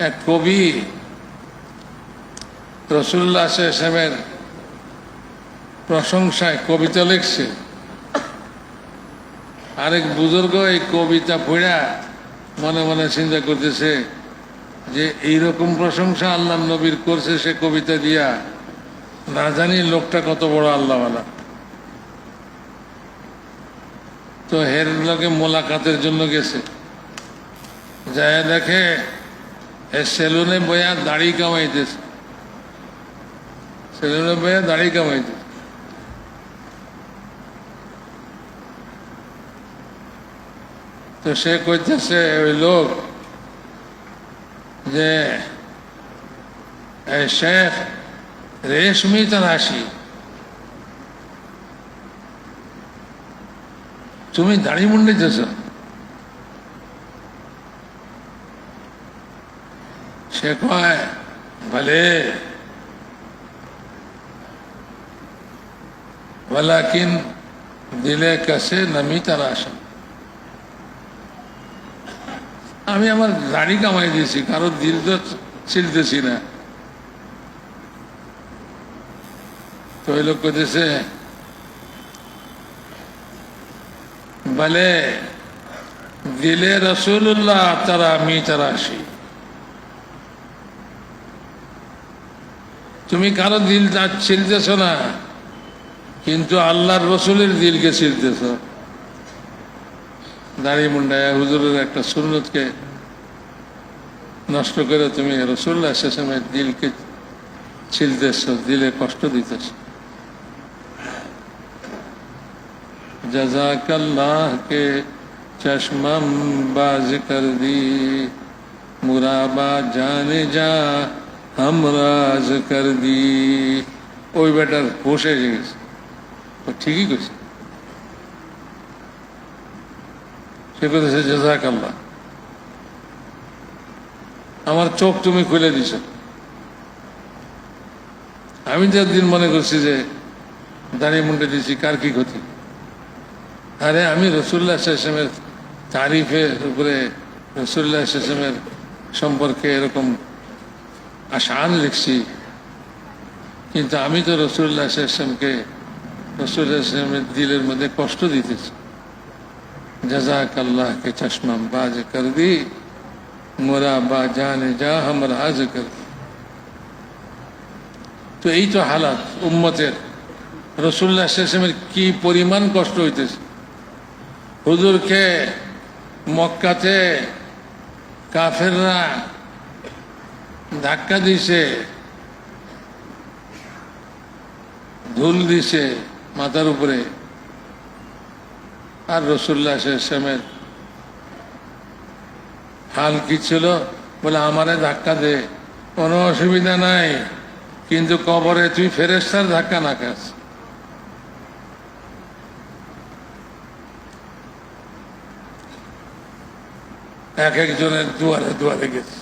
এক কবি রাসূলুল্লাহ সাল্লাল্লাহু আলাইহি ওয়াসাল্লামের প্রশংসায় কবিতা লিখছে। আরেক বুজুর্গ এই কবিতা পড়া মনে মনে চিন্তা করতেছে যে এইরকম প্রশংসা আল্লাহ নবীর করছে সে কবিতা দিয়া, না জানি লোকটা কত বড় আল্লাহওয়ালা। তো হের লগে মোলাকাতের জন্য গেছে, যায় দেখে সেলুনে বইয়া দাড়ি কামাইতেছে, সেলুনে বইয়া দাড়ি কামাইতেছে। তো সে কইতেছে ওই লোক যে শেখ রেশমি তারাশি, তুমি দাড়ি মুন্ডাইতেছ? সে কয় ভলে ওয়ালাকিন দিলে কাছে নমি তারাশা, আমি আমার দাড়ি কামাই দিয়েছি, কারো দিল তো ছিলতেছি না। তো ওই লোক কইতেছে বলে দিলে রাসূলুল্লাহ তারা আমি তারাশি, তুমি কারো দিল ছিলতেছ না, কিন্তু আল্লাহর রসুলের দিলকে ছিলতেছ। দাড়ি মুন্ডায় হুজুরের একটা সুন্নতকে নষ্ট করে তুমি রাসূলুল্লাহ সাল্লাল্লাহু আলাইহি ওয়াসাল্লামের দিলকে ছিলতেছ, দিলে কষ্ট দিতেছ। জাযাকাল্লাহ কে চশমম বাজ কর দি, মুরাবা জানে যা হামরাজ কর দি। ওই বেটার হোশ এসে গেছে, ও ঠিকই কইছে। সে কইতেছে জাযাকাল্লাহ, আমার চোখ তুমি খুলে দিছ। আমি যে দিন মনে করছি যে দাড়ি মুন্ডে দিয়েছি, কার কি ক্ষতি? আরে আমি রাসূলুল্লাহ সাল্লাল্লাহু আলাইহি ওয়াসাল্লামের তারিফের উপরে, রাসূলুল্লাহ সাল্লাল্লাহু আলাইহি ওয়াসাল্লামের সম্পর্কে এরকম আশান লিখছি, কিন্তু আমি তো রাসূলুল্লাহ সাল্লাল্লাহু আলাইহি ওয়াসাল্লামকে, রাসূলুল্লাহ সাল্লাল্লাহু আলাইহি ওয়াসাল্লামের দিলের মধ্যে কষ্ট দিতেছি। জাযাকাল্লাহ কে চশমম বাজ কর দি, মুরাবা জানে যা হামরাজ কর দি। তো এই তো হালাত উম্মতের। রাসূলুল্লাহ সাল্লাল্লাহু আলাইহি ওয়াসাল্লামের কি পরিমাণ কষ্ট হইতেছে। হুজুরকে মক্কাতে কাফেররা ধাক্কা দিছে, ধুল দিছে মাথার উপরে, আর রাসূলুল্লাহ সাল্লাল্লাহু আলাইহি ওয়াসাল্লামের হাল কি ছিল? বলে আমারে ধাক্কা দে, কোনো অসুবিধা নাই, কিন্তু কবরে তুই ফেরেশতার ধাক্কা না খাস। এক একজনের দুয়ারে দুয়ারে গেছে,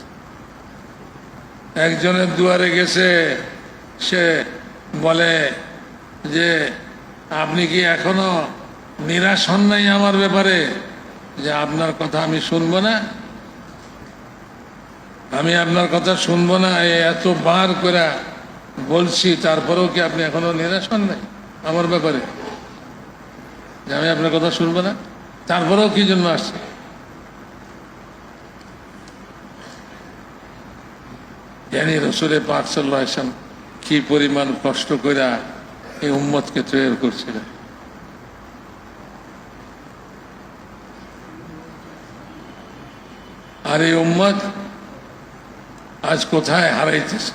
একজনের দুয়ারে গেছে, সে বলে যে আপনি কি এখনো নিরাশ হন নাই আমার ব্যাপারে, যে আপনার কথা আমি শুনবো না, আমি আপনার কথা শুনবো না, এত বার করে বলছি, তারপরেও কি আপনি এখনো নিরাশ হন নাই আমার ব্যাপারে, যে আমি আপনার কথা শুনবো না? তারপরেও কি জন্য আসছে? জানি রাসূলে পাক সাল্লাল্লাহু আলাইহি ওয়াসাল্লাম কি পরিমাণ কষ্ট করে এই উম্মতকে তৈরি করছিলেন। আর এই উম্মত আজ কোথায় হারাইতেছে,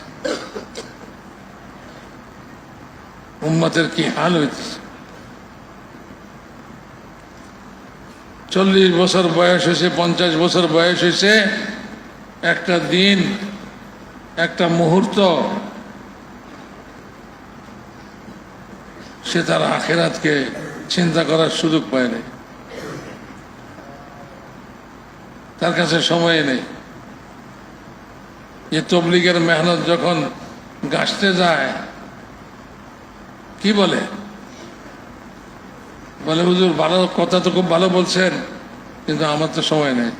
উম্মতের কি হাল হইতেছে। 40 বছর বয়স হয়েছে, 50 বছর বয়স হয়েছে, একটা দিন, একটা মুহূর্ত সে তার আখিরাতকে চিন্তা করার সুযোগ পায় নাই, তার কাছে সময় নেই। যে তবলিগের মেহনত যখন গাছতে যায়, কি বলে? বলে হুজুর ভালো কথা তো খুব ভালো বলছেন, কিন্তু আমার তো সময় নেই।